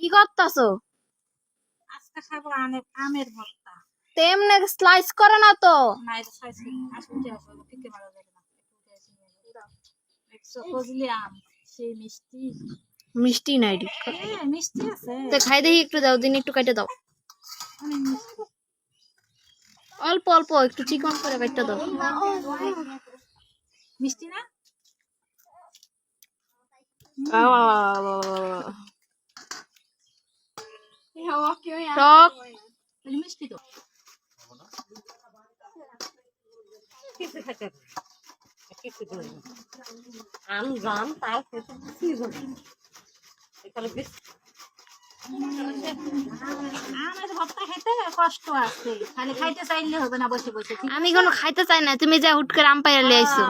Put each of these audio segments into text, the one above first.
কি করতাছো? আজকে খাবো আমের ভর্তা। তেমনে স্লাইস করে না তো। না এটা স্লাইস আসলে আসলে ঠিক ভালো লাগে না। একটু ফজলি আম সেই মিষ্টি। মিষ্টি নাই রে। হ্যাঁ মিষ্টি আছে। তো খাই দেখি, একটু দাও দিন, একটু কেটে দাও। অনেক মিষ্টি। অল্প অল্প একটু চিকন করে কেটে দাও। মিষ্টি না? টক। মিষ্টি তো আম জাম তাই আমের ভর্তা খেতে কষ্ট আছে, খালি খাইতে চাইলে হবে না বসে বসে। আমি কোনো খাইতে চাই না, তুমি যা হুট করে আম পাইরা লিয়ে আইছো।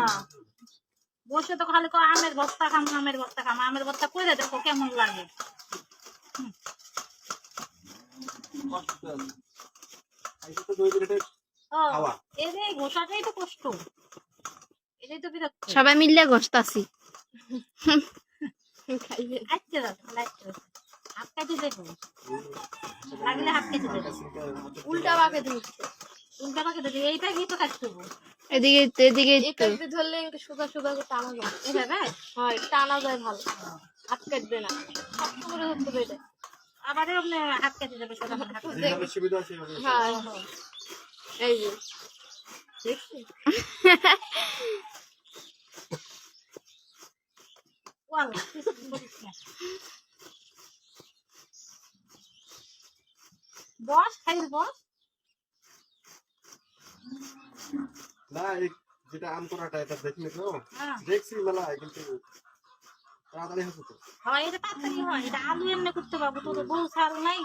বসে তো খালি আমের ভর্তা খাম, আমের ভর্তা খাম। আমের ভর্তা করে দেখো কেমন লাগে। এই ঘোষাটাই তো কষ্ট, এটাই তো বিরক্ত। সবাই মিললে ঘষতাছি। হাত কাটি দেবো, লাগলে হাত কেটে দেবো। উল্টা বাঁকে দিচ্ছে। উল্টা পাকে দেবো, এইটা কি তো কাটতে দেবো। এদিকে এদিকে ধরলে সোজা সোজা করে টানা যায়। এভাবে হয়, টানা যায় ভালো, হাত কাটবে না। শক্ত করে ধরতে হবে এটা। আবার আপনি হাত কেটে দেবে সোজা করে হাত হ্যাঁ এই যে দেখছি। বস খাই বস না যেটা আম করাটা এটা দেখিনি তো, দেখছি মেলায় কিন্তু তাড়াতাড়ি হচ্ছে তো। হয় এটা তাড়াতাড়ি হয়, এটা আলু এমনি করতে পারবো, তোর বউ ছাড় নাই।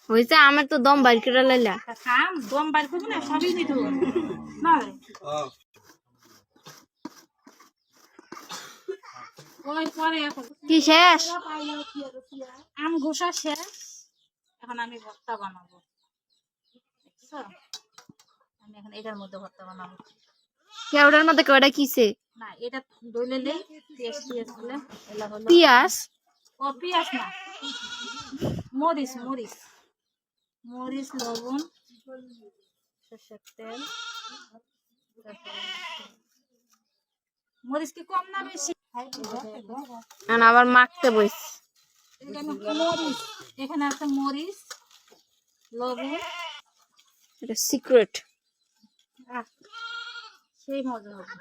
হইছে আমার তো দম বাইর করে লাইলা। খাম দম বার করবো না, সবই দিত না রে। ওই পরে এখন কি শেষ? আম ঘোষা শেষ, এখন আমি ভর্তা বানাবো। দেখছো, আমি এখন এটার মধ্যে ভর্তা বানাবো। কেওড়ার মধ্যে কেওড়া কিসে? না এটা দইলে নেই, পেঁয়াজ টিয়াজ দিলে এলা হলো। পিয়াস? ও পেঁয়াজ না, মরিচ মরিচ মরিচ, লবণ, সরষের তেল। মরিচ কি কম না বেশি? আবার মাখতে বইস। মরিচ এখানে আছে, মরিচ, লবণ। এটা সিক্রেট। সেই মজা হবে।